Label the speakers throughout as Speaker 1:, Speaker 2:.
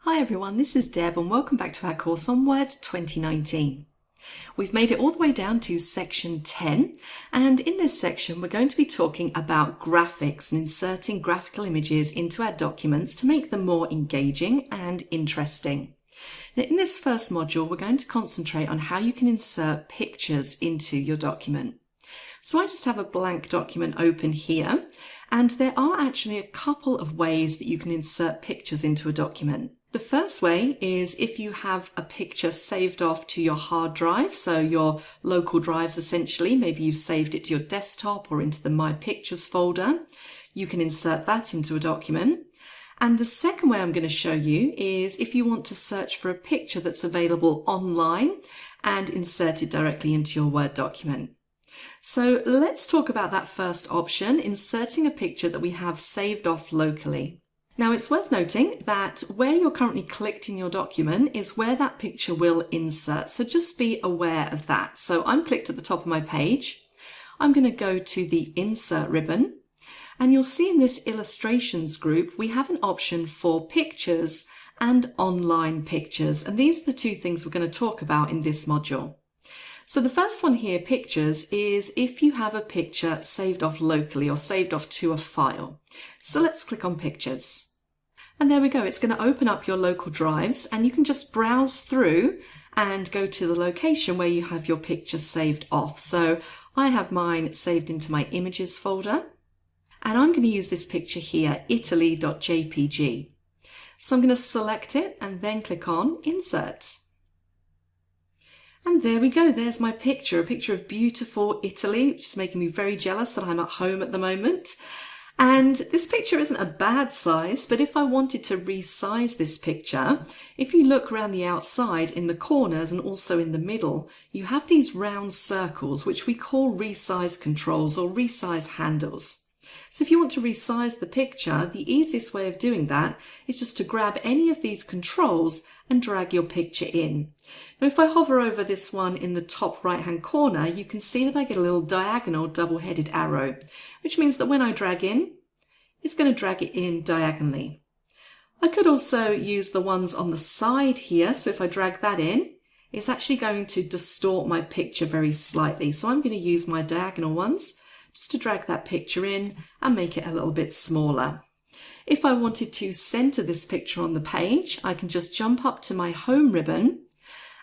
Speaker 1: Hi everyone, this is Deb and welcome back to our course on Word 2019. We've made it all the way down to section 10, and in this section we're going to be talking about graphics and inserting graphical images into our documents to make them more engaging and interesting. Now, in this first module we're going to concentrate on how you can insert pictures into your document. So I just have a blank document open here, and there are actually a couple of ways that you can insert pictures into a document. The first way is if you have a picture saved off to your hard drive, so your local drives essentially, maybe you've saved it to your desktop or into the My Pictures folder, you can insert that into a document. And the second way I'm going to show you is if you want to search for a picture that's available online and insert it directly into your Word document. So let's talk about that first option, inserting a picture that we have saved off locally. Now it's worth noting that where you're currently clicked in your document is where that picture will insert, so just be aware of that. So I'm clicked at the top of my page. I'm going to go to the Insert ribbon, and you'll see in this Illustrations group we have an option for pictures and online pictures, and these are the two things we're going to talk about in this module. So the first one here, pictures, is if you have a picture saved off locally or saved off to a file. So let's click on pictures. And there we go, it's going to open up your local drives and you can just browse through and go to the location where you have your picture saved off. So I have mine saved into my images folder, and I'm going to use this picture here, italy.jpg. So I'm going to select it and then click on Insert. And there we go, there's my picture, a picture of beautiful Italy, which is making me very jealous that I'm at home at the moment. And this picture isn't a bad size, but if I wanted to resize this picture, if you look around the outside in the corners and also in the middle, you have these round circles, which we call resize controls or resize handles. So if you want to resize the picture, the easiest way of doing that is just to grab any of these controls and drag your picture in. Now if I hover over this one in the top right hand corner, you can see that I get a little diagonal double-headed arrow, which means that when I drag in, it's going to drag it in diagonally. I could also use the ones on the side here, so if I drag that in, it's actually going to distort my picture very slightly. So I'm going to use my diagonal ones just to drag that picture in and make it a little bit smaller. If I wanted to center this picture on the page, I can just jump up to my Home ribbon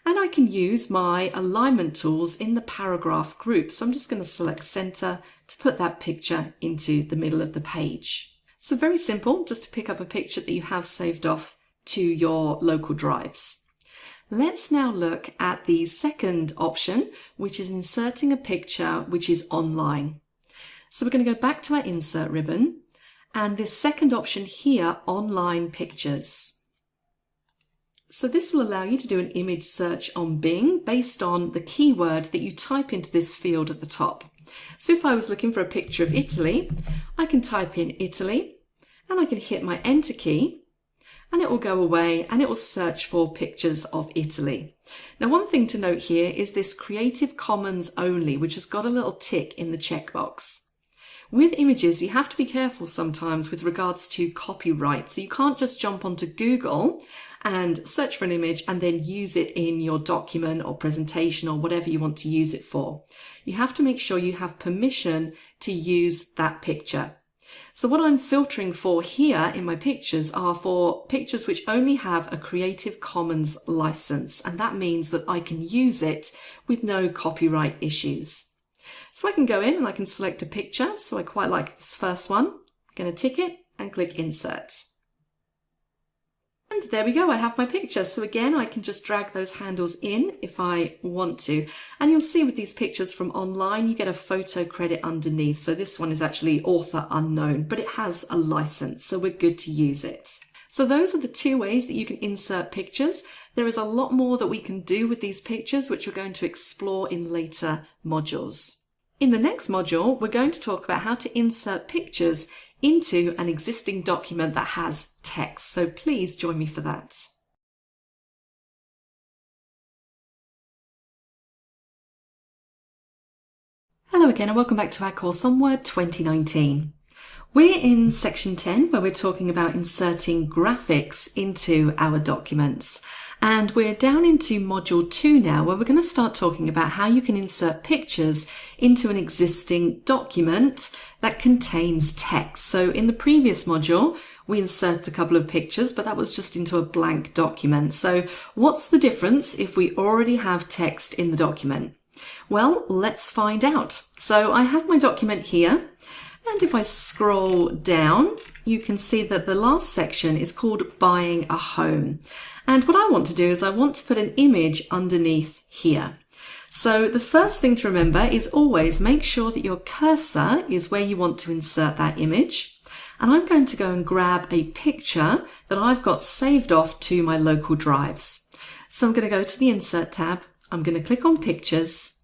Speaker 1: and I can use my alignment tools in the paragraph group. So I'm just going to select center to put that picture into the middle of the page. So very simple, just to pick up a picture that you have saved off to your local drives. Let's now look at the second option, which is inserting a picture which is online. So we're going to go back to our Insert ribbon. And this second option here, online pictures. So this will allow you to do an image search on Bing based on the keyword that you type into this field at the top. So if I was looking for a picture of Italy, I can type in Italy and I can hit my Enter key and it will go away and it will search for pictures of Italy. Now one thing to note here is this Creative Commons only, which has got a little tick in the checkbox. With images, you have to be careful sometimes with regards to copyright. So you can't just jump onto Google and search for an image and then use it in your document or presentation or whatever you want to use it for. You have to make sure you have permission to use that picture. So what I'm filtering for here in my pictures are for pictures which only have a Creative Commons license, and that means that I can use it with no copyright issues. So I can go in and I can select a picture. So I quite like this first one. I'm going to tick it and click Insert. And there we go, I have my picture. So again, I can just drag those handles in if I want to. And you'll see with these pictures from online, you get a photo credit underneath. So this one is actually author unknown, but it has a license, so we're good to use it. So those are the two ways that you can insert pictures. There is a lot more that we can do with these pictures, which we're going to explore in later modules. In the next module, we're going to talk about how to insert pictures into an existing document that has text. So please join me for that. Hello again and welcome back to our course on Word 2019. We're in section 10 where we're talking about inserting graphics into our documents. And we're down into module 2 now, where we're going to start talking about how you can insert pictures into an existing document that contains text. So in the previous module, we inserted a couple of pictures, but that was just into a blank document. So what's the difference if we already have text in the document? Well, let's find out. So I have my document here. And if I scroll down, you can see that the last section is called Buying a Home. And what I want to do is I want to put an image underneath here. So the first thing to remember is always make sure that your cursor is where you want to insert that image. And I'm going to go and grab a picture that I've got saved off to my local drives. So I'm going to go to the Insert tab, I'm going to click on Pictures,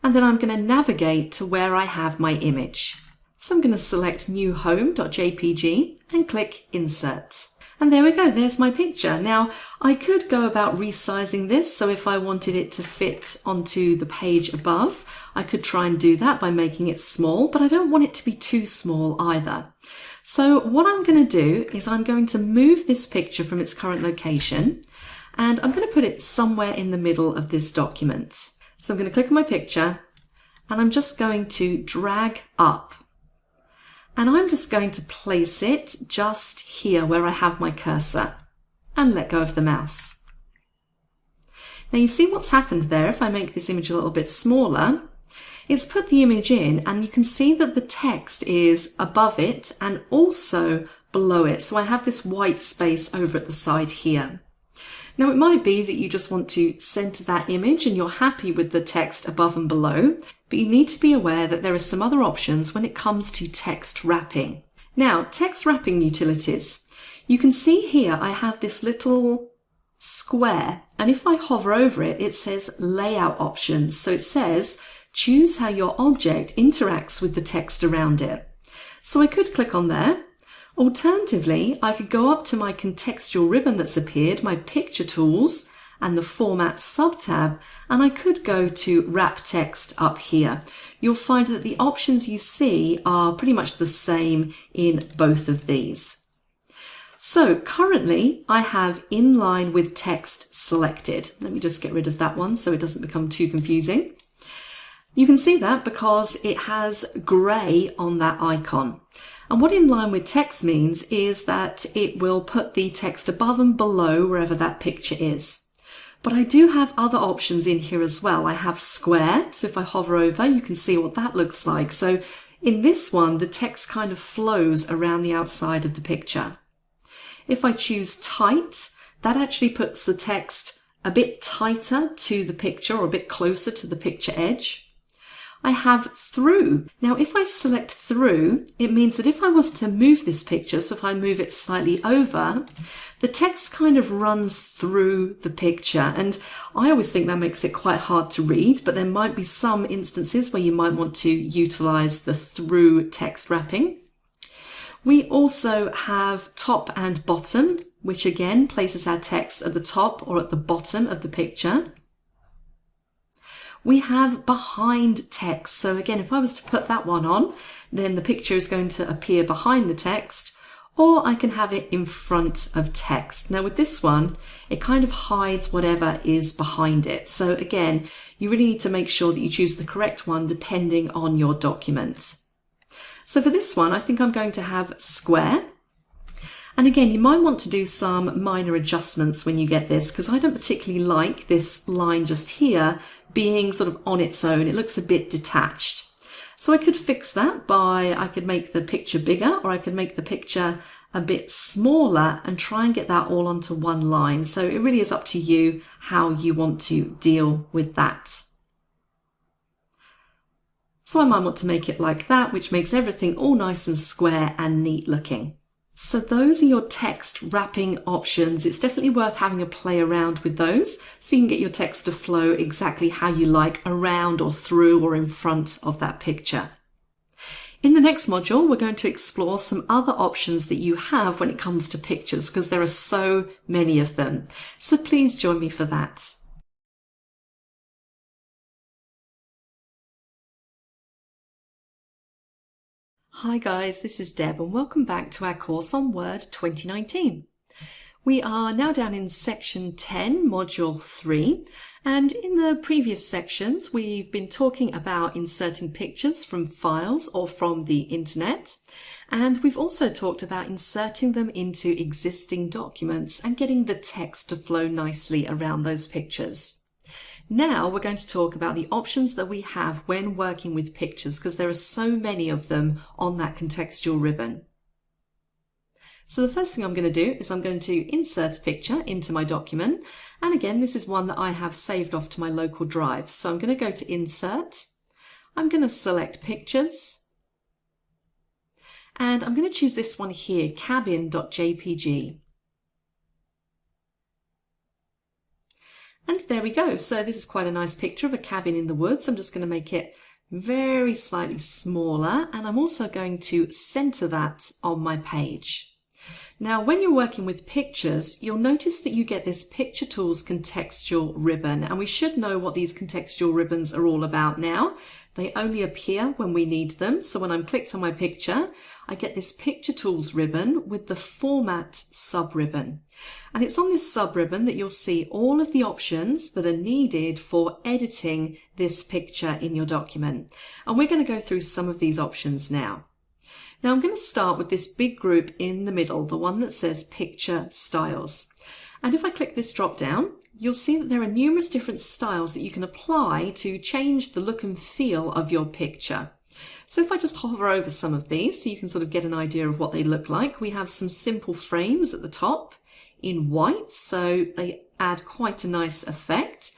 Speaker 1: and then I'm going to navigate to where I have my image. So I'm going to select New Home.jpg and click Insert. And there we go, there's my picture. Now, I could go about resizing this, so if I wanted it to fit onto the page above, I could try and do that by making it small, but I don't want it to be too small either. So what I'm going to do is I'm going to move this picture from its current location, and I'm going to put it somewhere in the middle of this document. So I'm going to click on my picture and I'm just going to drag up. And I'm just going to place it just here where I have my cursor and let go of the mouse. Now you see what's happened there. If I make this image a little bit smaller, it's put the image in and you can see that the text is above it and also below it. So I have this white space over at the side here. Now it might be that you just want to center that image and you're happy with the text above and below, but you need to be aware that there are some other options when it comes to text wrapping. Now, text wrapping utilities. You can see here I have this little square, and if I hover over it, it says Layout Options. So it says, choose how your object interacts with the text around it. So I could click on there. Alternatively, I could go up to my contextual ribbon that's appeared, my picture tools, and the Format sub-tab, and I could go to Wrap Text up here. You'll find that the options you see are pretty much the same in both of these. So currently I have Inline with Text selected. Let me just get rid of that one so it doesn't become too confusing. You can see that because it has grey on that icon. And what inline with text means is that it will put the text above and below wherever that picture is. But I do have other options in here as well. I have square, so if I hover over, you can see what that looks like. So in this one, the text kind of flows around the outside of the picture. If I choose tight, that actually puts the text a bit tighter to the picture or a bit closer to the picture edge. I have through. Now if I select through, it means that if I was to move this picture, so if I move it slightly over, the text kind of runs through the picture, and I always think that makes it quite hard to read, but there might be some instances where you might want to utilize the through text wrapping. We also have top and bottom, which again places our text at the top or at the bottom of the picture. We have behind text. So again, if I was to put that one on, then the picture is going to appear behind the text, or I can have it in front of text. Now with this one, it kind of hides whatever is behind it. So again, you really need to make sure that you choose the correct one depending on your document. So for this one, I think I'm going to have square. And again, you might want to do some minor adjustments when you get this, because I don't particularly like this line just here being sort of on its own. It looks a bit detached. So I could fix that by, I could make the picture bigger, or I could make the picture a bit smaller and try and get that all onto one line. So it really is up to you how you want to deal with that. So I might want to make it like that, which makes everything all nice and square and neat looking. So those are your text wrapping options. It's definitely worth having a play around with those so you can get your text to flow exactly how you like, around or through or in front of that picture. In the next module, we're going to explore some other options that you have when it comes to pictures, because there are so many of them. So please join me for that. Hi guys, this is Deb and welcome back to our course on Word 2019. We are now down in section 10, module 3, and in the previous sections we've been talking about inserting pictures from files or from the internet, and we've also talked about inserting them into existing documents and getting the text to flow nicely around those pictures. Now we're going to talk about the options that we have when working with pictures, because there are so many of them on that contextual ribbon. So the first thing I'm going to do is I'm going to insert a picture into my document, and again this is one that I have saved off to my local drive. So I'm going to go to Insert, I'm going to select Pictures, and I'm going to choose this one here, cabin.jpg. And there we go. So this is quite a nice picture of a cabin in the woods. I'm just going to make it very slightly smaller, and I'm also going to center that on my page. Now, when you're working with pictures, you'll notice that you get this Picture Tools contextual ribbon, and we should know what these contextual ribbons are all about now. They only appear when we need them. So when I'm clicked on my picture, I get this Picture Tools ribbon with the Format sub-ribbon. And it's on this sub-ribbon that you'll see all of the options that are needed for editing this picture in your document. And we're going to go through some of these options now. Now I'm going to start with this big group in the middle, the one that says Picture Styles. And if I click this drop down, you'll see that there are numerous different styles that you can apply to change the look and feel of your picture. So if I just hover over some of these so you can sort of get an idea of what they look like, we have some simple frames at the top in white, so they add quite a nice effect.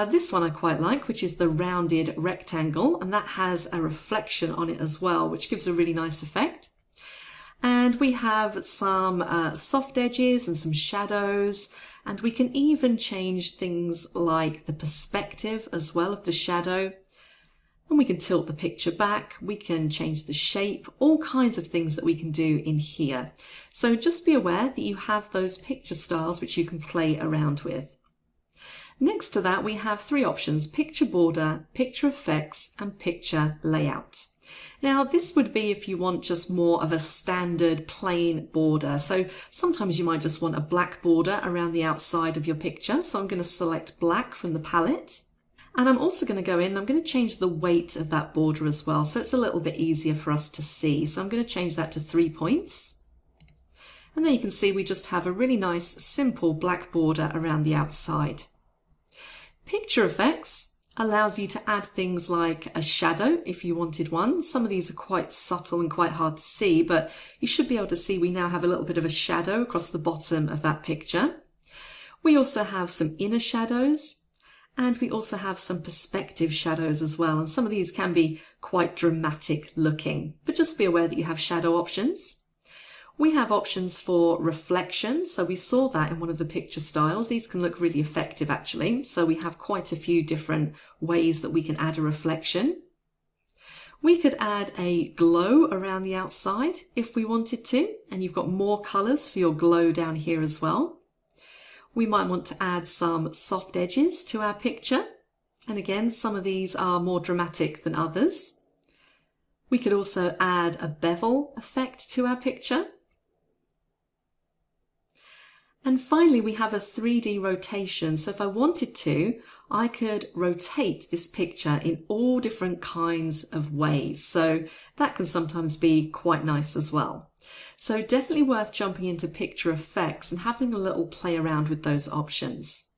Speaker 1: This one I quite like, which is the rounded rectangle, and that has a reflection on it as well, which gives a really nice effect. And we have some soft edges and some shadows, and we can even change things like the perspective as well of the shadow. And we can tilt the picture back, we can change the shape, all kinds of things that we can do in here. So just be aware that you have those picture styles which you can play around with. Next to that we have three options: Picture Border, Picture Effects and Picture Layout. Now this would be if you want just more of a standard plain border. So sometimes you might just want a black border around the outside of your picture. So I'm going to select black from the palette. And I'm also going to go in and I'm going to change the weight of that border as well, so it's a little bit easier for us to see. So I'm going to change that to 3 points. And then you can see we just have a really nice simple black border around the outside. Picture Effects allows you to add things like a shadow if you wanted one. Some of these are quite subtle and quite hard to see, but you should be able to see we now have a little bit of a shadow across the bottom of that picture. We also have some inner shadows. And we also have some perspective shadows as well. And some of these can be quite dramatic looking, but just be aware that you have shadow options. We have options for reflection. So we saw that in one of the picture styles. These can look really effective actually. So we have quite a few different ways that we can add a reflection. We could add a glow around the outside if we wanted to, and you've got more colors for your glow down here as well. We might want to add some soft edges to our picture. And again, some of these are more dramatic than others. We could also add a bevel effect to our picture. And finally, we have a 3D rotation. So if I wanted to, I could rotate this picture in all different kinds of ways. So that can sometimes be quite nice as well. So definitely worth jumping into Picture Effects and having a little play around with those options.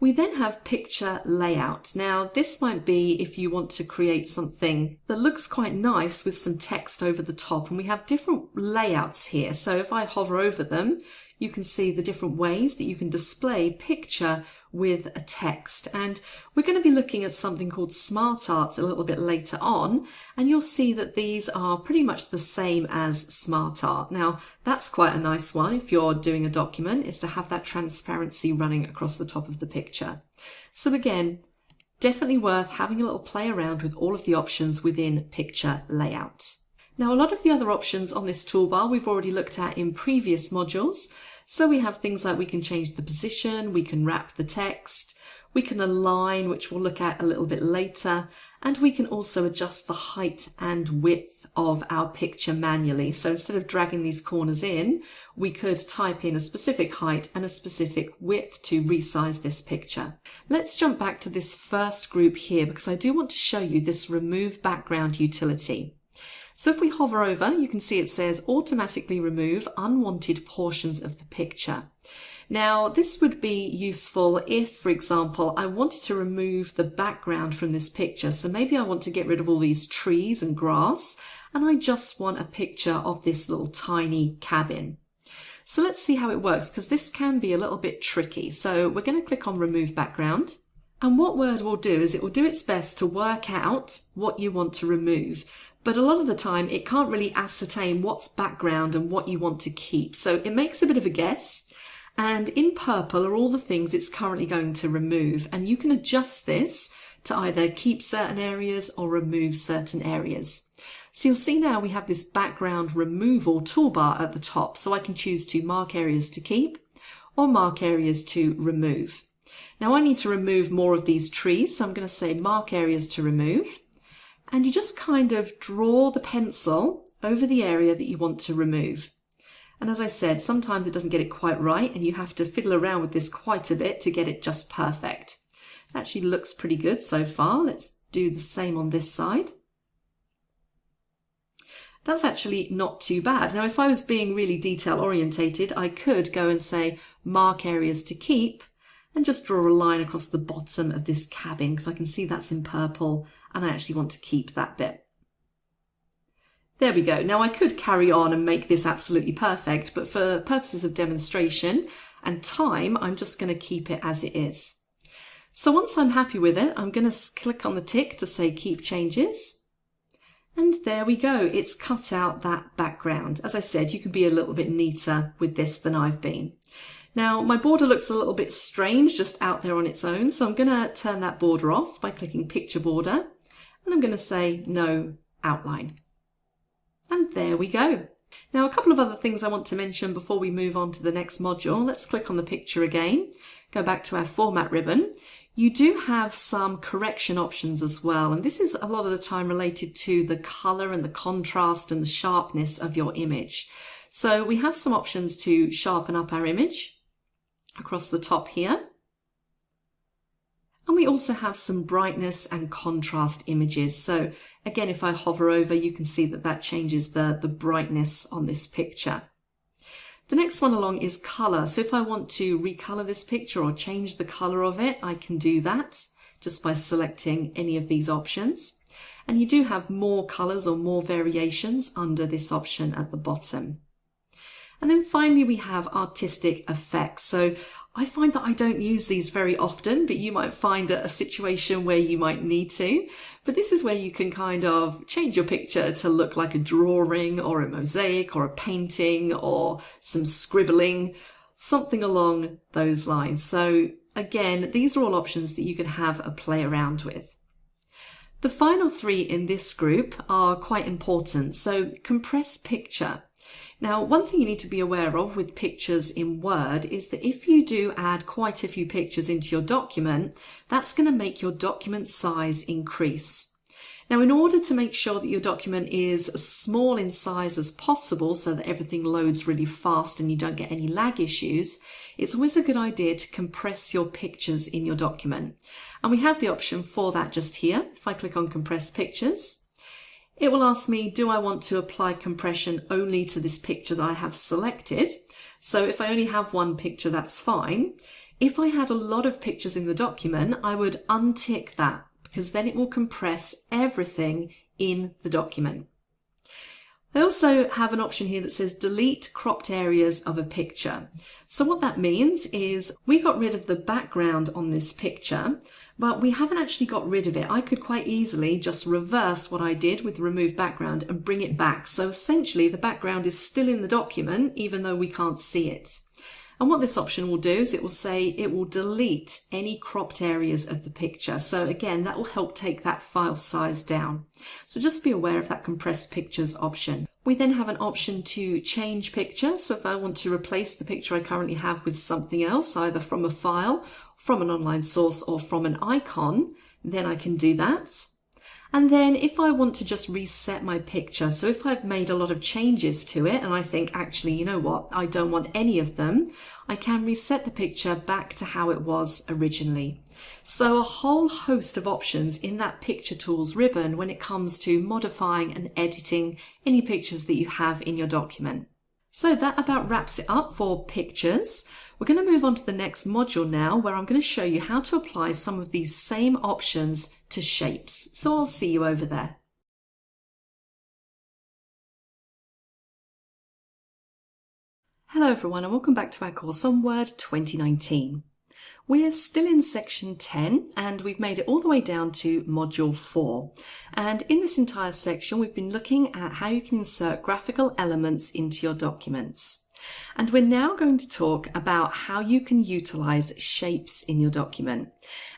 Speaker 1: We then have Picture Layout. Now this might be if you want to create something that looks quite nice with some text over the top, and we have different layouts here. So if I hover over them, you can see the different ways that you can display picture with a text. And we're going to be looking at something called SmartArt a little bit later on, and you'll see that these are pretty much the same as SmartArt. Now that's quite a nice one if you're doing a document, is to have that transparency running across the top of the picture. So again, definitely worth having a little play around with all of the options within Picture Layout. Now a lot of the other options on this toolbar we've already looked at in previous modules. So we have things like we can change the position, we can wrap the text, we can align, which we'll look at a little bit later, And we can also adjust the height and width of our picture manually. So instead of dragging these corners in, we could type in a specific height and a specific width to resize this picture. Let's jump back to this first group here because I do want to show you this remove background utility. So if we hover over, you can see it says automatically remove unwanted portions of the picture. Now, this would be useful if, for example, I wanted to remove the background from this picture. So maybe I want to get rid of all these trees and grass, and I just want a picture of this little tiny cabin. So let's see how it works, because this can be a little bit tricky. So we're going to click on Remove Background. And what Word will do is it will do its best to work out what you want to remove. But a lot of the time, it can't really ascertain what's background and what you want to keep. So it makes a bit of a guess. And in purple are all the things it's currently going to remove. And you can adjust this to either keep certain areas or remove certain areas. So you'll see now we have this background removal toolbar at the top. So I can choose to mark areas to keep or mark areas to remove. Now I need to remove more of these trees. So I'm going to say mark areas to remove. And you just kind of draw the pencil over the area that you want to remove. And as I said, sometimes it doesn't get it quite right and you have to fiddle around with this quite a bit to get it just perfect. It actually looks pretty good so far. Let's do the same on this side. That's actually not too bad. Now, if I was being really detail orientated, I could go and say mark areas to keep and just draw a line across the bottom of this cabin because I can see that's in purple and I actually want to keep that bit. There we go. Now I could carry on and make this absolutely perfect, but for purposes of demonstration and time, I'm just going to keep it as it is. So once I'm happy with it, I'm going to click on the tick to say keep changes. And there we go. It's cut out that background. As I said, you can be a little bit neater with this than I've been. Now my border looks a little bit strange just out there on its own. So I'm going to turn that border off by clicking picture border. And I'm going to say no outline. And there we go. Now a couple of other things I want to mention before we move on to the next module. Let's click on the picture again, go back to our format ribbon. You do have some correction options as well, and this is a lot of the time related to the color and the contrast and the sharpness of your image. So we have some options to sharpen up our image across the top here. And we also have some brightness and contrast images. So again, if I hover over, you can see that that changes the brightness on this picture. The next one along is color. So if I want to recolor this picture or change the color of it, I can do that just by selecting any of these options. And you do have more colors or more variations under this option at the bottom. And then finally, we have artistic effects. So I find that I don't use these very often, but you might find a situation where you might need to. But this is where you can kind of change your picture to look like a drawing or a mosaic or a painting or some scribbling, something along those lines. So again, these are all options that you can have a play around with. The final three in this group are quite important. So compress picture. Now, one thing you need to be aware of with pictures in Word is that if you do add quite a few pictures into your document, that's going to make your document size increase. Now, in order to make sure that your document is as small in size as possible so that everything loads really fast and you don't get any lag issues, it's always a good idea to compress your pictures in your document. And we have the option for that just here. If I click on Compress Pictures, it will ask me, do I want to apply compression only to this picture that I have selected? So if I only have one picture, that's fine. If I had a lot of pictures in the document, I would untick that because then it will compress everything in the document. I also have an option here that says delete cropped areas of a picture. So what that means is we got rid of the background on this picture, but we haven't actually got rid of it. I could quite easily just reverse what I did with remove background and bring it back. So essentially the background is still in the document, even though we can't see it. And what this option will do is it will say it will delete any cropped areas of the picture. So again, that will help take that file size down. So just be aware of that compress pictures option. We then have an option to change picture. So if I want to replace the picture I currently have with something else, either from a file, from an online source, or from an icon, then I can do that. And then if I want to just reset my picture, so if I've made a lot of changes to it and I think actually, you know what, I don't want any of them, I can reset the picture back to how it was originally. So a whole host of options in that Picture Tools ribbon when it comes to modifying and editing any pictures that you have in your document. So that about wraps it up for pictures. We're going to move on to the next module now, where I'm going to show you how to apply some of these same options to shapes. So I'll see you over there. Hello everyone, and welcome back to our course on Word 2019. We're still in section 10 and we've made it all the way down to module 4. And in this entire section, we've been looking at how you can insert graphical elements into your documents. And we're now going to talk about how you can utilize shapes in your document.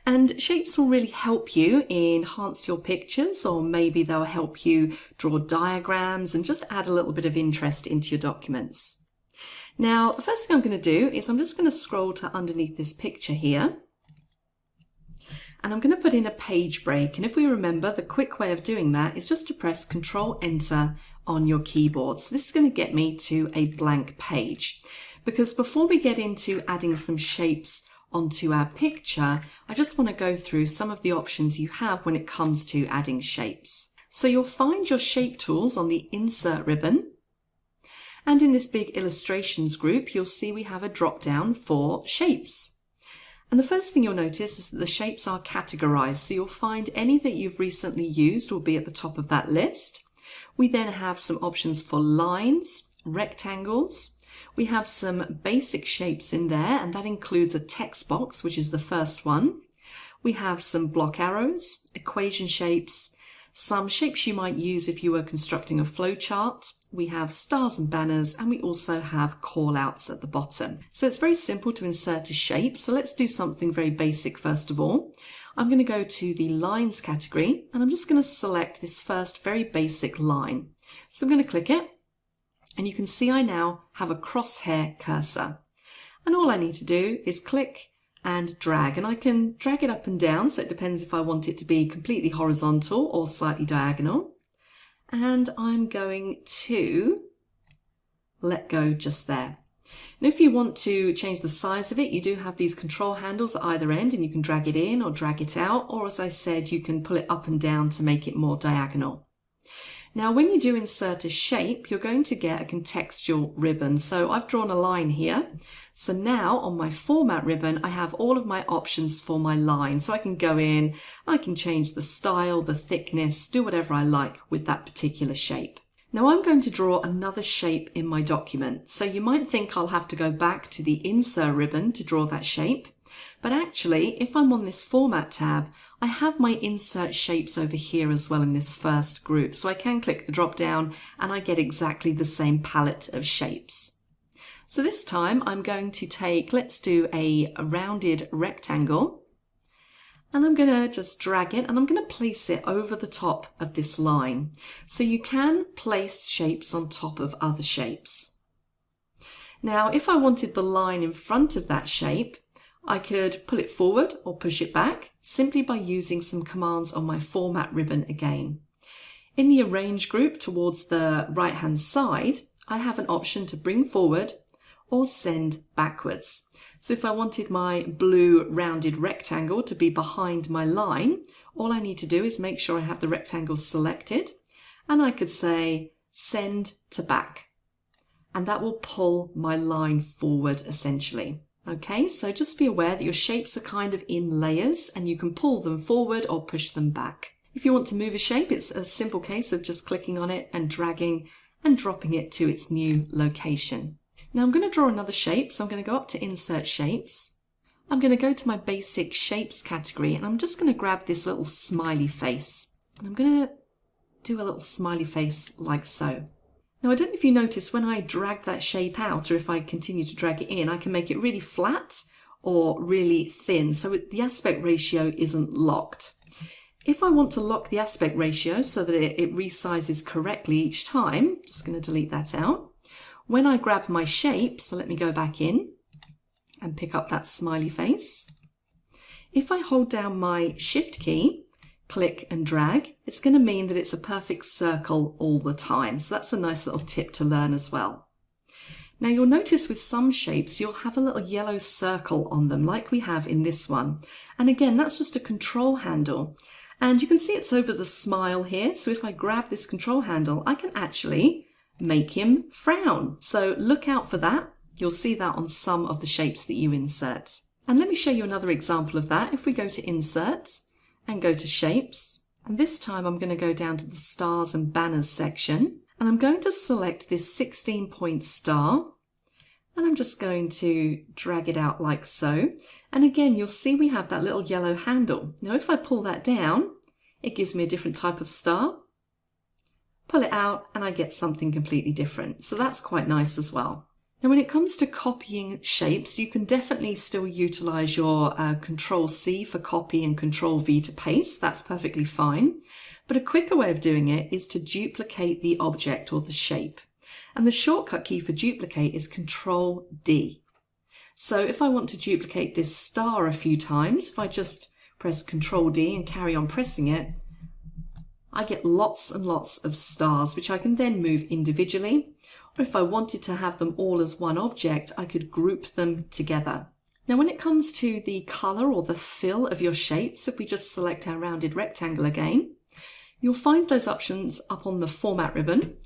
Speaker 1: And shapes will really help you enhance your pictures, or maybe they'll help you draw diagrams and just add a little bit of interest into your documents. Now, the first thing I'm going to do is I'm just going to scroll to underneath this picture here, and I'm going to put in a page break. And if we remember, the quick way of doing that is just to press Control-Enter on your keyboard. So this is going to get me to a blank page, because before we get into adding some shapes onto our picture, I just want to go through some of the options you have when it comes to adding shapes. So you'll find your shape tools on the Insert ribbon. And in this big illustrations group, you'll see we have a drop down for shapes. And the first thing you'll notice is that the shapes are categorized. So you'll find any that you've recently used will be at the top of that list. We then have some options for lines, rectangles. We have some basic shapes in there, and that includes a text box, which is the first one. We have some block arrows, equation shapes, some shapes you might use if you were constructing a flowchart. We have stars and banners, and we also have call-outs at the bottom. So it's very simple to insert a shape. So let's do something very basic first of all. I'm going to go to the lines category, and I'm just going to select this first very basic line. So I'm going to click it, and you can see I now have a crosshair cursor. And all I need to do is click and drag, and I can drag it up and down, so it depends if I want it to be completely horizontal or slightly diagonal. And I'm going to let go just there. And if you want to change the size of it, you do have these control handles at either end, and you can drag it in or drag it out, or as I said, you can pull it up and down to make it more diagonal. Now, when you do insert a shape, you're going to get a contextual ribbon. So I've drawn a line here. So now on my format ribbon, I have all of my options for my line. So I can go in, I can change the style, the thickness, do whatever I like with that particular shape. Now I'm going to draw another shape in my document. So you might think I'll have to go back to the Insert ribbon to draw that shape. But actually, if I'm on this Format tab, I have my insert shapes over here as well in this first group. So I can click the drop down and I get exactly the same palette of shapes. So this time I'm going to take, let's do a rounded rectangle, and I'm going to just drag it and I'm going to place it over the top of this line. So you can place shapes on top of other shapes. Now, if I wanted the line in front of that shape, I could pull it forward or push it back simply by using some commands on my Format ribbon again. In the Arrange group towards the right-hand side, I have an option to bring forward or send backwards. So if I wanted my blue rounded rectangle to be behind my line, all I need to do is make sure I have the rectangle selected, and I could say send to back, and that will pull my line forward essentially. Okay, so just be aware that your shapes are kind of in layers and you can pull them forward or push them back. If you want to move a shape, it's a simple case of just clicking on it and dragging and dropping it to its new location. Now I'm going to draw another shape, so I'm going to go up to Insert Shapes. I'm going to go to my Basic Shapes category, and I'm just going to grab this little smiley face. And I'm going to do a little smiley face like so. Now I don't know if you notice when I drag that shape out, or if I continue to drag it in, I can make it really flat or really thin, so the aspect ratio isn't locked. If I want to lock the aspect ratio so that it resizes correctly each time, just going to delete that out. When I grab my shape, so let me go back in and pick up that smiley face. If I hold down my Shift key, click and drag, it's going to mean that it's a perfect circle all the time. So that's a nice little tip to learn as well. Now you'll notice with some shapes you'll have a little yellow circle on them like we have in this one. And again, that's just a control handle. And you can see it's over the smile here. So if I grab this control handle, I can actually make him frown. So look out for that. You'll see that on some of the shapes that you insert. And let me show you another example of that. If we go to Insert and go to Shapes, and this time I'm going to go down to the Stars and Banners section, and I'm going to select this 16-point star, and I'm just going to drag it out like so. And again, you'll see we have that little yellow handle. Now if I pull that down, it gives me a different type of star. Pull it out and I get something completely different. So that's quite nice as well. Now when it comes to copying shapes, you can definitely still utilize your Control-C for copy and Control-V to paste. That's perfectly fine. But a quicker way of doing it is to duplicate the object or the shape. And the shortcut key for duplicate is Control-D. So if I want to duplicate this star a few times, if I just press Control-D and carry on pressing it, I get lots and lots of stars, which I can then move individually. Or if I wanted to have them all as one object, I could group them together. Now when it comes to the color or the fill of your shapes, if we just select our rounded rectangle again, you'll find those options up on the Format ribbon.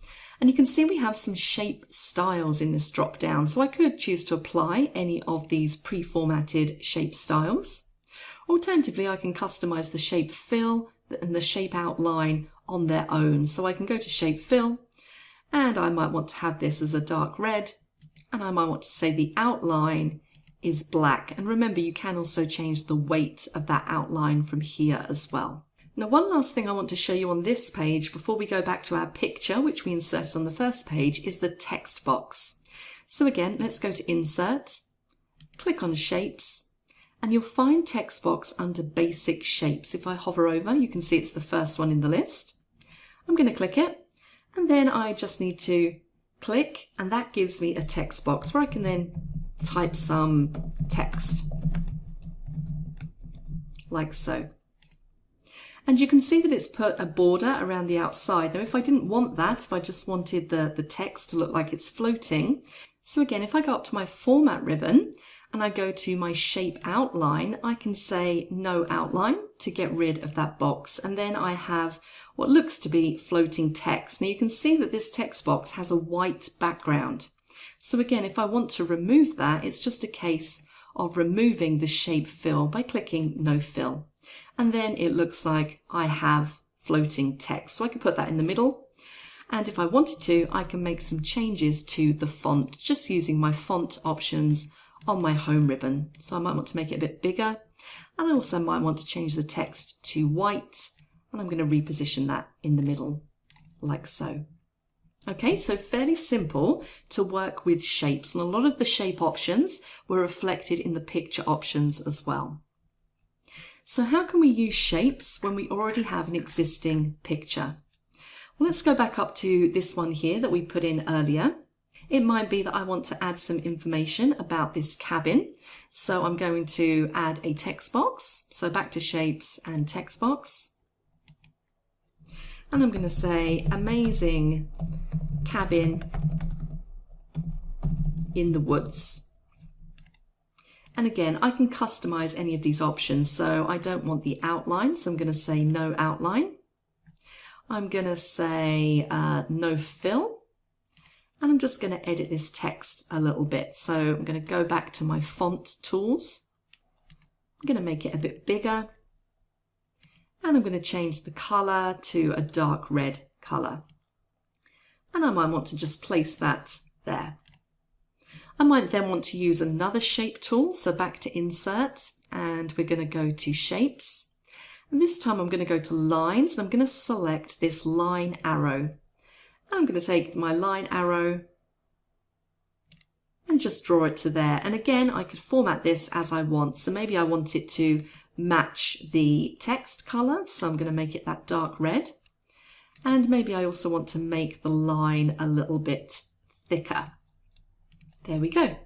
Speaker 1: And you can see we have some shape styles in this drop down. So I could choose to apply any of these pre-formatted shape styles. Alternatively, I can customize the shape fill and the shape outline on their own. So I can go to shape fill, and I might want to have this as a dark red, and I might want to say the outline is black. And remember, you can also change the weight of that outline from here as well. Now, one last thing I want to show you on this page before we go back to our picture, which we inserted on the first page, is the text box. So again, let's go to Insert, click on Shapes, and you'll find text box under Basic Shapes. If I hover over, you can see it's the first one in the list. I'm going to click it, and then I just need to click, and that gives me a text box where I can then type some text, like so. And you can see that it's put a border around the outside. Now, if I didn't want that, if I just wanted the text to look like it's floating, so again, if I go up to my Format ribbon and I go to my Shape Outline, I can say No Outline to get rid of that box. And then I have what looks to be floating text. Now, you can see that this text box has a white background. So again, if I want to remove that, it's just a case of removing the shape fill by clicking No Fill. And then it looks like I have floating text. So I can put that in the middle. And if I wanted to, I can make some changes to the font, just using my font options on my home ribbon. So I might want to make it a bit bigger. And I also might want to change the text to white. And I'm going to reposition that in the middle, like so. Okay, so fairly simple to work with shapes. And a lot of the shape options were reflected in the picture options as well. So how can we use shapes when we already have an existing picture? Well, let's go back up to this one here that we put in earlier. It might be that I want to add some information about this cabin. So I'm going to add a text box. So back to Shapes and Text Box. And I'm going to say amazing cabin in the woods. And again, I can customize any of these options. So I don't want the outline, so I'm going to say no outline. I'm going to say no fill. And I'm just going to edit this text a little bit. So I'm going to go back to my font tools. I'm going to make it a bit bigger. And I'm going to change the color to a dark red color. And I might want to just place that there. I might then want to use another shape tool. So back to Insert, and we're going to go to Shapes. And this time I'm going to go to Lines, and I'm going to select this line arrow. And I'm going to take my line arrow and just draw it to there. And again, I could format this as I want. So maybe I want it to match the text color. So I'm going to make it that dark red. And maybe I also want to make the line a little bit thicker. There we go.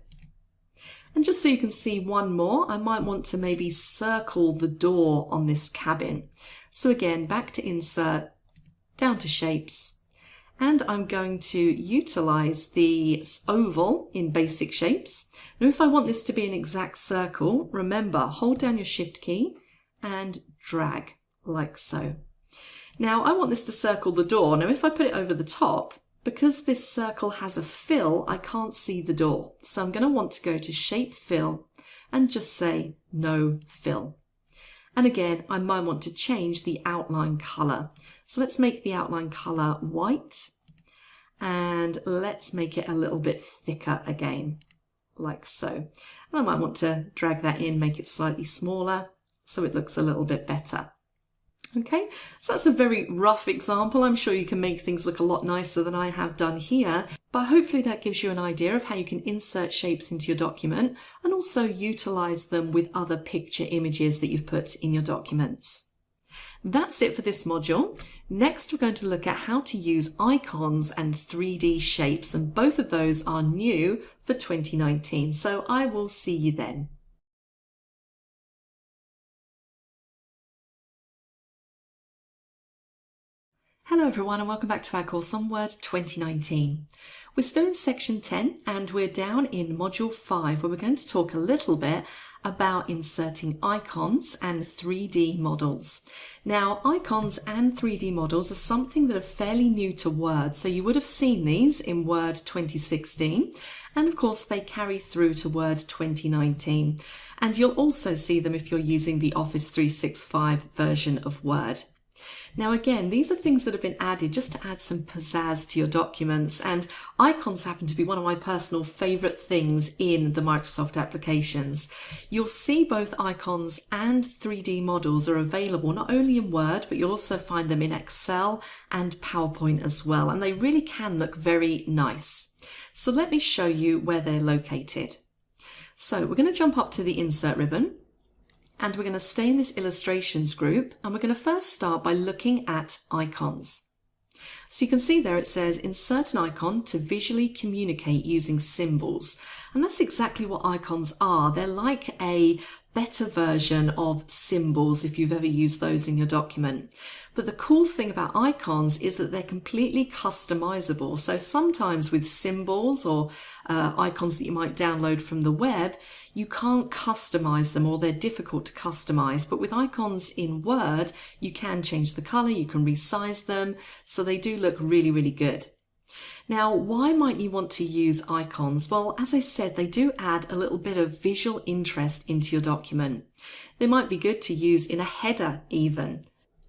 Speaker 1: And just so you can see one more, I might want to maybe circle the door on this cabin. So again, back to Insert, down to Shapes, and I'm going to utilize the oval in Basic Shapes. Now if I want this to be an exact circle, remember, hold down your Shift key and drag like so. Now I want this to circle the door. Now if I put it over the top, because this circle has a fill, I can't see the door. So I'm going to want to go to Shape Fill and just say No Fill. And again, I might want to change the outline color. So let's make the outline color white, and let's make it a little bit thicker again, like so. And I might want to drag that in, make it slightly smaller, so it looks a little bit better. Okay, so that's a very rough example. I'm sure you can make things look a lot nicer than I have done here, but hopefully that gives you an idea of how you can insert shapes into your document and also utilize them with other picture images that you've put in your documents. That's it for this module. Next, we're going to look at how to use icons and 3D shapes, and both of those are new for 2019. So I will see you then. Hello everyone, and welcome back to our course on Word 2019. We're still in section 10 and we're down in module 5, where we're going to talk a little bit about inserting icons and 3D models. Now, icons and 3D models are something that are fairly new to Word, so you would have seen these in Word 2016, and of course they carry through to Word 2019. And you'll also see them if you're using the Office 365 version of Word. Now again, these are things that have been added just to add some pizzazz to your documents, and icons happen to be one of my personal favorite things in the Microsoft applications. You'll see both icons and 3D models are available not only in Word, but you'll also find them in Excel and PowerPoint as well, and they really can look very nice. So let me show you where they're located. So we're going to jump up to the Insert ribbon, and we're going to stay in this illustrations group, and we're going to first start by looking at icons. So you can see there it says insert an icon to visually communicate using symbols, and that's exactly what icons are. They're like a better version of symbols if you've ever used those in your document. But the cool thing about icons is that they're completely customizable. So sometimes with symbols or icons that you might download from the web, you can't customize them, or they're difficult to customize. But with icons in Word, you can change the color, you can resize them, so they do look really, really good. Now, why might you want to use icons? Well, as I said, they do add a little bit of visual interest into your document. They might be good to use in a header even.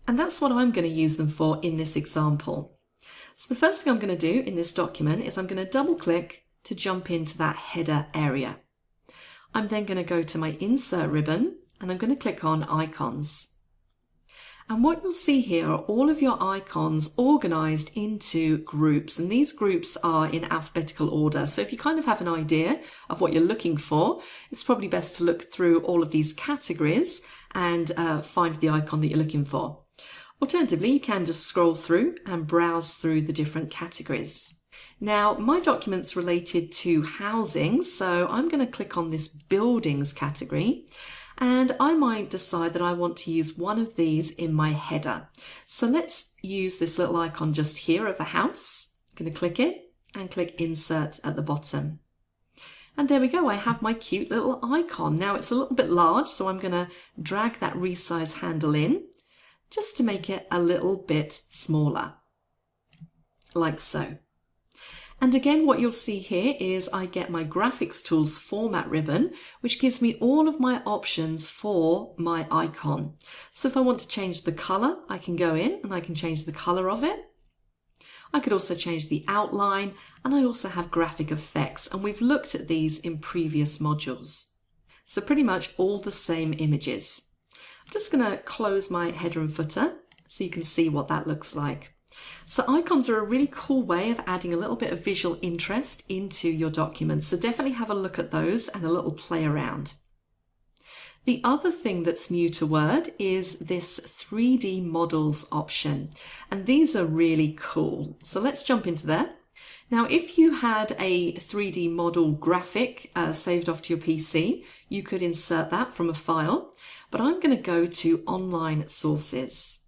Speaker 1: And that's what I'm going to use them for in this example. So the first thing I'm going to do in this document is I'm going to double click to jump into that header area. I'm then going to go to my Insert ribbon and I'm going to click on Icons. And what you'll see here are all of your icons organized into groups, and these groups are in alphabetical order. So if you kind of have an idea of what you're looking for, it's probably best to look through all of these categories and find the icon that you're looking for. Alternatively, you can just scroll through and browse through the different categories. Now, my document's related to housing, so I'm going to click on this buildings category, and I might decide that I want to use one of these in my header. So let's use this little icon just here of a house. I'm going to click it and click Insert at the bottom. And there we go, I have my cute little icon. Now it's a little bit large, so I'm going to drag that resize handle in just to make it a little bit smaller, like so. And again, what you'll see here is I get my Graphics Tools Format ribbon, which gives me all of my options for my icon. So if I want to change the color, I can go in and I can change the color of it. I could also change the outline, and I also have graphic effects, and we've looked at these in previous modules. So pretty much all the same images. I'm just going to close my header and footer so you can see what that looks like. So icons are a really cool way of adding a little bit of visual interest into your documents. So definitely have a look at those and a little play around. The other thing that's new to Word is this 3D models option. And these are really cool. So let's jump into that. Now, if you had a 3D model graphic saved off to your PC, you could insert that from a file. But I'm going to go to Online Sources.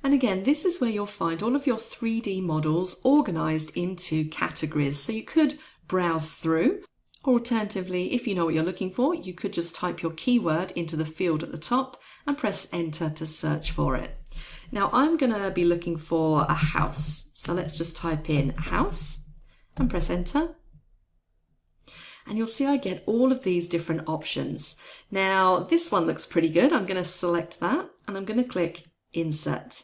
Speaker 1: And again, this is where you'll find all of your 3D models organized into categories. So you could browse through, or alternatively, if you know what you're looking for, you could just type your keyword into the field at the top and press enter to search for it. Now I'm going to be looking for a house. So let's just type in house and press enter. And you'll see I get all of these different options. Now this one looks pretty good. I'm going to select that and I'm going to click insert.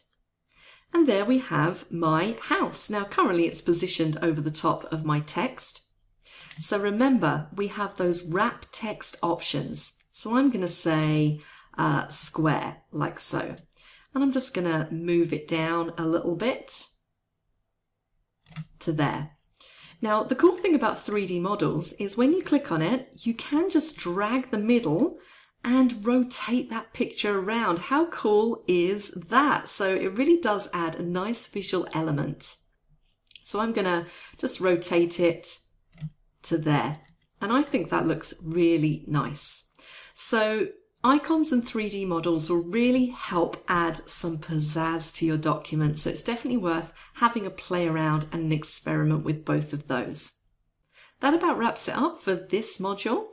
Speaker 1: And there we have my house. Now currently it's positioned over the top of my text. So remember, we have those wrap text options. So I'm going to say square, like so. And I'm just going to move it down a little bit to there. Now, the cool thing about 3D models is when you click on it, you can just drag the middle and rotate that picture around. How cool is that? So it really does add a nice visual element. So I'm going to just rotate it to there. And I think that looks really nice. So icons and 3D models will really help add some pizzazz to your document. So it's definitely worth having a play around and an experiment with both of those. That about wraps it up for this module.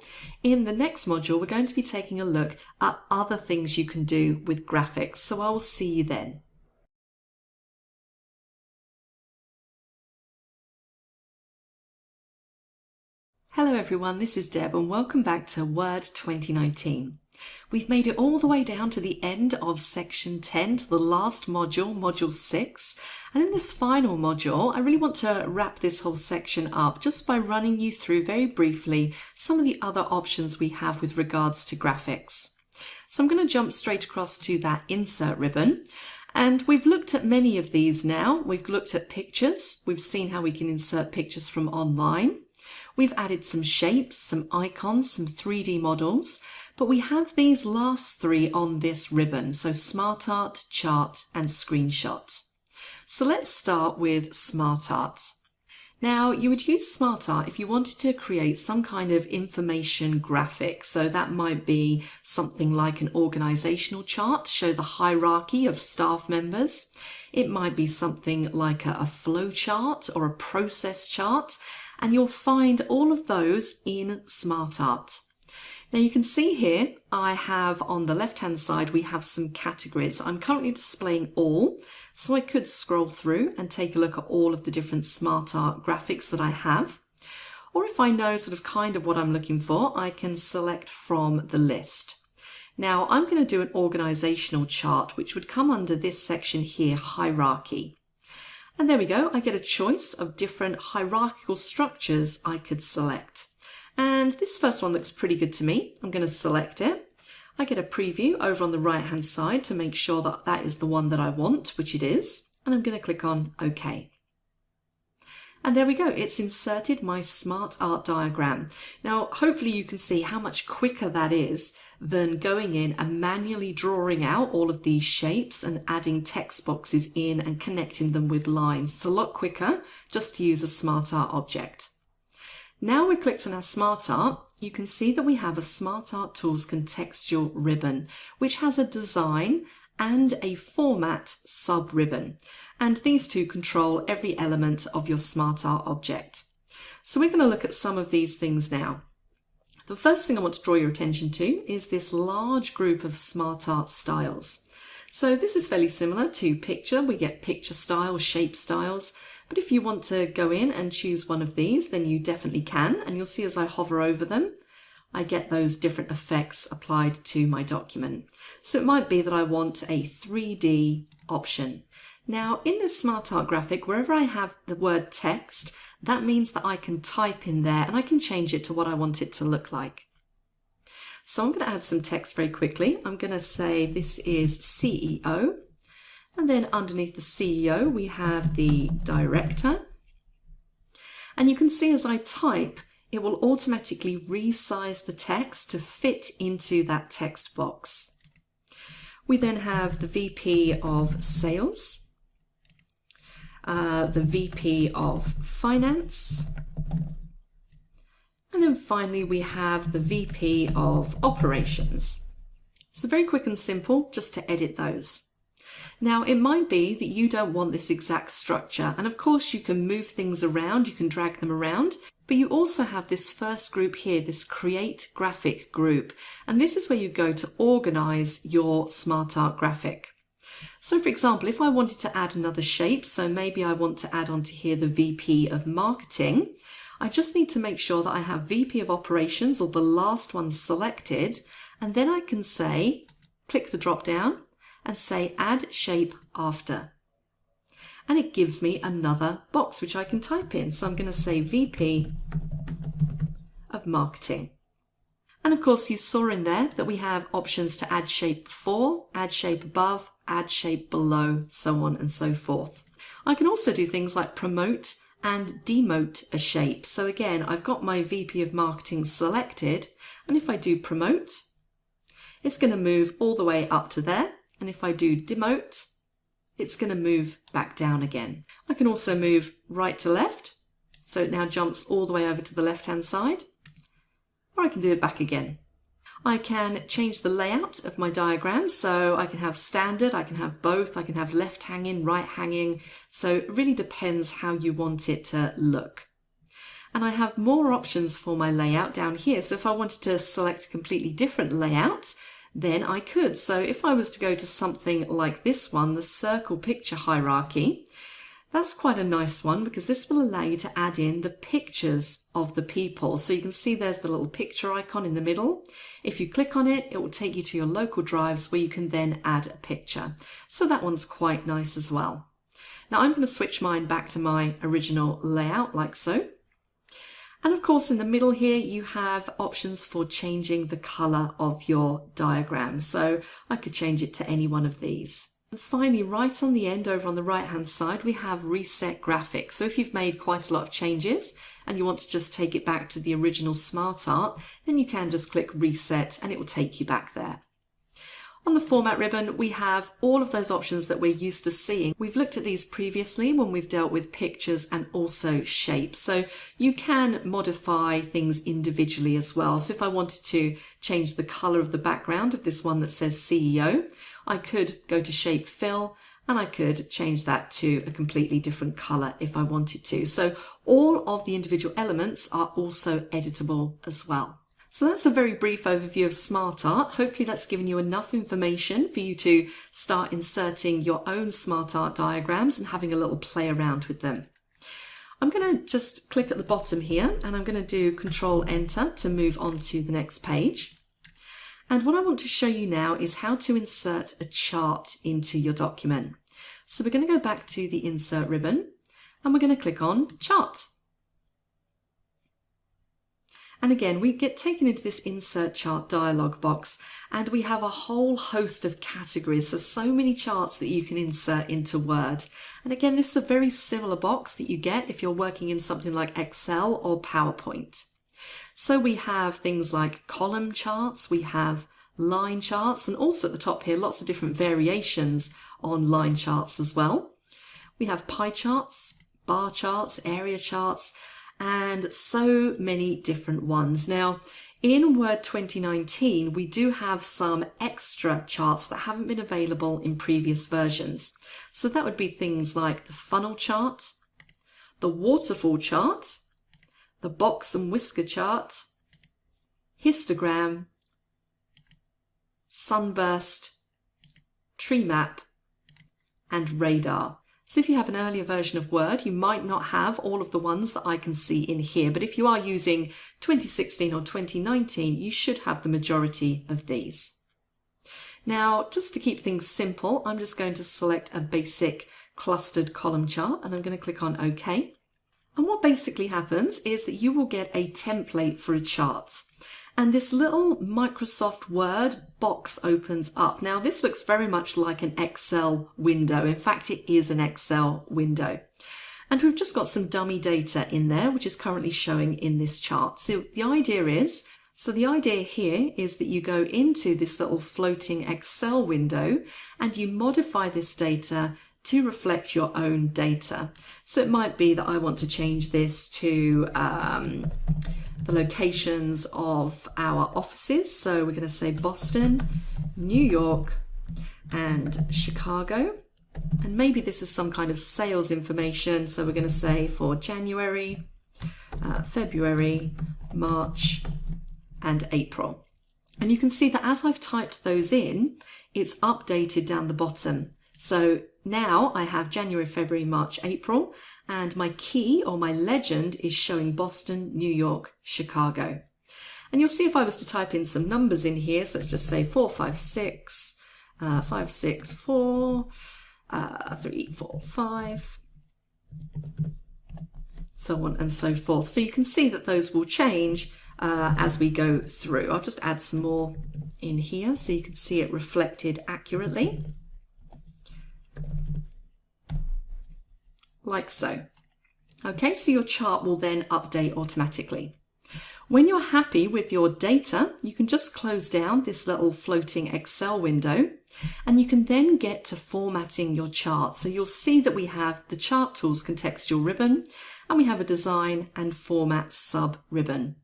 Speaker 1: In the next module, we're going to be taking a look at other things you can do with graphics. So I will see you then. Hello everyone, this is Deb and welcome back to Word 2019. We've made it all the way down to the end of section 10, to the last module, module 6. And in this final module, I really want to wrap this whole section up just by running you through very briefly some of the other options we have with regards to graphics. So I'm going to jump straight across to that insert ribbon. And we've looked at many of these now. We've looked at pictures. We've seen how we can insert pictures from online. We've added some shapes, some icons, some 3D models. But we have these last three on this ribbon, so SmartArt, Chart and Screenshot. So let's start with SmartArt. Now you would use SmartArt if you wanted to create some kind of information graphic. So that might be something like an organizational chart to show the hierarchy of staff members. It might be something like a flow chart or a process chart, and you'll find all of those in SmartArt. Now you can see here, I have on the left-hand side, we have some categories. I'm currently displaying all, so I could scroll through and take a look at all of the different SmartArt graphics that I have. Or if I know sort of kind of what I'm looking for, I can select from the list. Now I'm going to do an organizational chart, which would come under this section here, hierarchy. And there we go, I get a choice of different hierarchical structures I could select. And this first one looks pretty good to me. I'm going to select it. I get a preview over on the right hand side to make sure that that is the one that I want, which it is. And I'm going to click on OK. And there we go. It's inserted my SmartArt diagram. Now, hopefully you can see how much quicker that is than going in and manually drawing out all of these shapes and adding text boxes in and connecting them with lines. It's a lot quicker just to use a SmartArt object. Now we're clicked on our SmartArt, you can see that we have a SmartArt Tools contextual ribbon, which has a design and a format sub-ribbon. And these two control every element of your SmartArt object. So we're going to look at some of these things now. The first thing I want to draw your attention to is this large group of SmartArt styles. So this is fairly similar to picture. We get picture styles, shape styles. But if you want to go in and choose one of these, then you definitely can. And you'll see as I hover over them, I get those different effects applied to my document. So it might be that I want a 3D option. Now in this SmartArt graphic, wherever I have the word text, that means that I can type in there and I can change it to what I want it to look like. So I'm going to add some text very quickly. I'm going to say this is CEO. And then underneath the CEO, we have the director. And you can see as I type, it will automatically resize the text to fit into that text box. We then have the VP of Sales, the VP of Finance, and then finally we have the VP of Operations. So very quick and simple just to edit those. Now, it might be that you don't want this exact structure, and of course you can move things around, you can drag them around, but you also have this first group here, this Create Graphic group, and this is where you go to organize your SmartArt graphic. So for example, if I wanted to add another shape, so maybe I want to add onto here the VP of Marketing, I just need to make sure that I have VP of Operations, or the last one, selected, and then I can say, click the drop down and say Add Shape After. And it gives me another box which I can type in. So I'm going to say VP of Marketing. And of course you saw in there that we have options to add shape before, add shape above, add shape below, so on and so forth. I can also do things like promote and demote a shape. So again, I've got my VP of Marketing selected, and if I do promote, it's going to move all the way up to there. And if I do demote, it's going to move back down again. I can also move right to left, so it now jumps all the way over to the left-hand side, or I can do it back again. I can change the layout of my diagram, so I can have standard, I can have both, I can have left hanging, right hanging, so it really depends how you want it to look. And I have more options for my layout down here, so if I wanted to select a completely different layout, then I could. So if I was to go to something like this one, the circle picture hierarchy, that's quite a nice one because this will allow you to add in the pictures of the people. So you can see there's the little picture icon in the middle. If you click on it, it will take you to your local drives where you can then add a picture. So that one's quite nice as well. Now I'm going to switch mine back to my original layout like so. And of course in the middle here you have options for changing the color of your diagram. So I could change it to any one of these. And finally, right on the end over on the right hand side, we have Reset Graphics. So if you've made quite a lot of changes and you want to just take it back to the original SmartArt, then you can just click Reset and it will take you back there. On the Format ribbon, we have all of those options that we're used to seeing. We've looked at these previously when we've dealt with pictures and also shapes. So you can modify things individually as well. So if I wanted to change the color of the background of this one that says CEO, I could go to Shape Fill and I could change that to a completely different color if I wanted to. So all of the individual elements are also editable as well. So that's a very brief overview of SmartArt. Hopefully that's given you enough information for you to start inserting your own SmartArt diagrams and having a little play around with them. I'm going to just click at the bottom here and I'm going to do Control Enter to move on to the next page. And what I want to show you now is how to insert a chart into your document. So we're going to go back to the Insert ribbon and we're going to click on Chart. And again, we get taken into this Insert Chart dialog box and we have a whole host of categories. So many charts that you can insert into Word. And again, this is a very similar box that you get if you're working in something like Excel or PowerPoint. So we have things like column charts, we have line charts, and also at the top here, lots of different variations on line charts as well. We have pie charts, bar charts, area charts, and so many different ones. Now, in Word 2019, we do have some extra charts that haven't been available in previous versions. So that would be things like the funnel chart, the waterfall chart, the box and whisker chart, histogram, sunburst, tree map, and radar. So if you have an earlier version of Word, you might not have all of the ones that I can see in here, but if you are using 2016 or 2019, you should have the majority of these. Now, just to keep things simple, I'm just going to select a basic clustered column chart and I'm going to click on OK. And what basically happens is that you will get a template for a chart. And this little Microsoft Word box opens up. Now this looks very much like an Excel window. In fact, it is an Excel window. And we've just got some dummy data in there, which is currently showing in this chart. So the idea here is that you go into this little floating Excel window and you modify this data to reflect your own data. So it might be that I want to change this to the locations of our offices. So we're going to say Boston, New York, and Chicago. And maybe this is some kind of sales information. So we're going to say for January, February, March, and April. And you can see that as I've typed those in, it's updated down the bottom. So now I have January, February, March, April, and my key or my legend is showing Boston, New York, Chicago. And you'll see if I was to type in some numbers in here, so let's just say 456, 564, 345, so on and so forth. So you can see that those will change as we go through. I'll just add some more in here so you can see it reflected accurately, like so. Okay, so your chart will then update automatically. When you're happy with your data, you can just close down this little floating Excel window and you can then get to formatting your chart. So you'll see that we have the Chart Tools contextual ribbon and we have a Design and Format sub ribbon.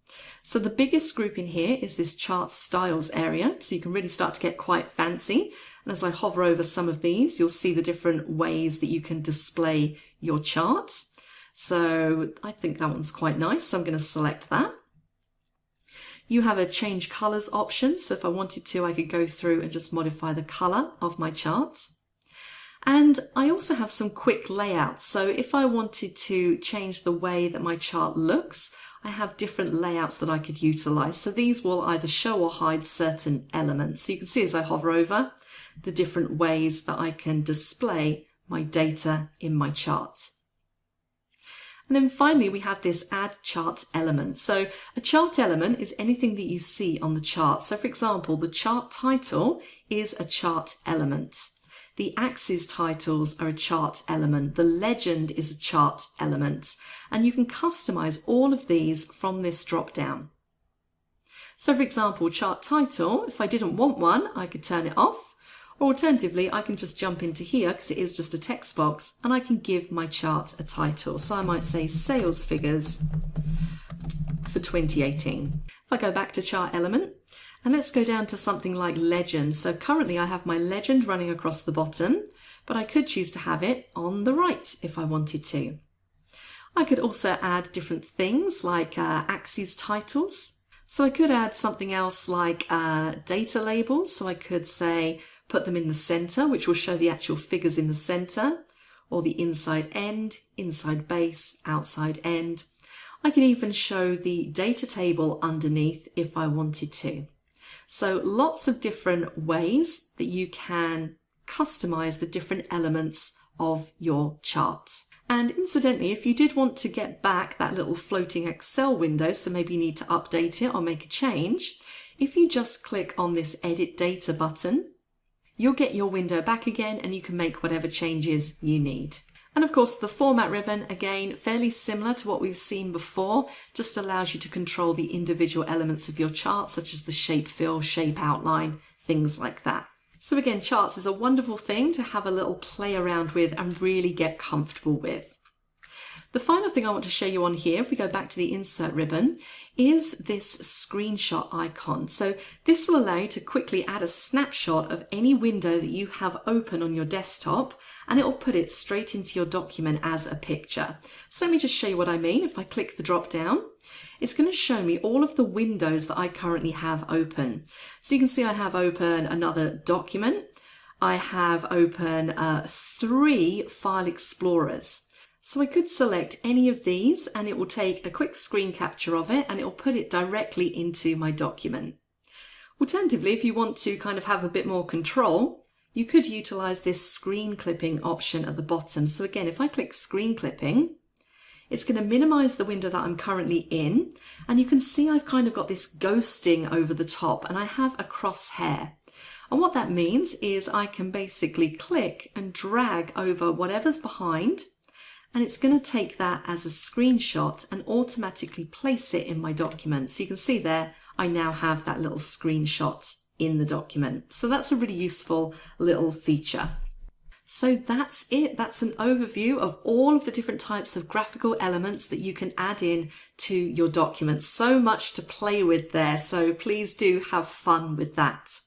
Speaker 1: So the biggest group in here is this Chart Styles area, so you can really start to get quite fancy. And as I hover over some of these, you'll see the different ways that you can display your chart. So I think that one's quite nice, so I'm going to select that. You have a change colors option, so if I wanted to, I could go through and just modify the color of my chart. And I also have some quick layouts, so if I wanted to change the way that my chart looks, I have different layouts that I could utilize. So these will either show or hide certain elements. So you can see as I hover over the different ways that I can display my data in my chart. And then finally, we have this add chart element. So a chart element is anything that you see on the chart. So for example, the chart title is a chart element. The axis titles are a chart element. The legend is a chart element. And you can customize all of these from this drop down. So for example, chart title, if I didn't want one, I could turn it off. Or alternatively, I can just jump into here because it is just a text box and I can give my chart a title. So I might say sales figures for 2018. If I go back to chart element and let's go down to something like legend. So currently I have my legend running across the bottom, but I could choose to have it on the right if I wanted to. I could also add different things like axes titles. So I could add something else like data labels. So I could say, put them in the center, which will show the actual figures in the center, or the inside end, inside base, outside end. I can even show the data table underneath if I wanted to. So lots of different ways that you can customize the different elements of your chart. And incidentally, if you did want to get back that little floating Excel window, so maybe you need to update it or make a change, if you just click on this Edit Data button, you'll get your window back again and you can make whatever changes you need. And of course, the Format ribbon, again, fairly similar to what we've seen before, just allows you to control the individual elements of your chart, such as the shape fill, shape outline, things like that. So again, charts is a wonderful thing to have a little play around with and really get comfortable with. The final thing I want to show you on here, if we go back to the Insert ribbon, is this screenshot icon. So this will allow you to quickly add a snapshot of any window that you have open on your desktop, and it will put it straight into your document as a picture. So let me just show you what I mean. If I click the drop down, it's going to show me all of the windows that I currently have open. So you can see I have open another document. I have open 3 file explorers. So I could select any of these and it will take a quick screen capture of it and it will put it directly into my document. Alternatively, if you want to kind of have a bit more control, you could utilize this screen clipping option at the bottom. So again, if I click screen clipping, it's going to minimize the window that I'm currently in. And you can see I've kind of got this ghosting over the top and I have a crosshair. And what that means is I can basically click and drag over whatever's behind, and it's going to take that as a screenshot and automatically place it in my document. So you can see there, I now have that little screenshot in the document. So that's a really useful little feature. So that's it. That's an overview of all of the different types of graphical elements that you can add in to your document. So much to play with there. So please do have fun with that.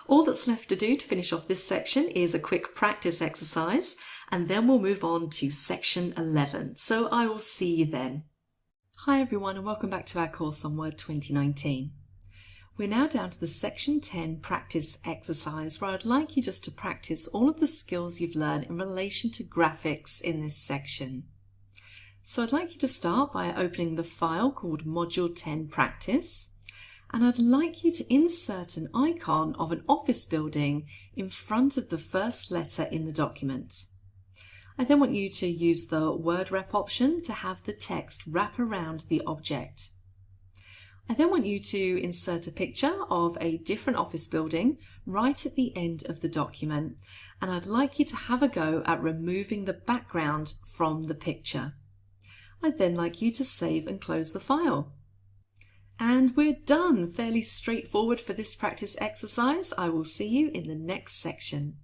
Speaker 1: All that's left to do to finish off this section is a quick practice exercise, and then we'll move on to section 11. So I will see you then. Hi everyone, and welcome back to our course on Word 2019. We're now down to the section 10 practice exercise, where I'd like you just to practice all of the skills you've learned in relation to graphics in this section. So I'd like you to start by opening the file called Module 10 Practice, and I'd like you to insert an icon of an office building in front of the first letter in the document. I then want you to use the word wrap option to have the text wrap around the object. I then want you to insert a picture of a different office building right at the end of the document, and I'd like you to have a go at removing the background from the picture. I'd then like you to save and close the file. And we're done! Fairly straightforward for this practice exercise. I will see you in the next section.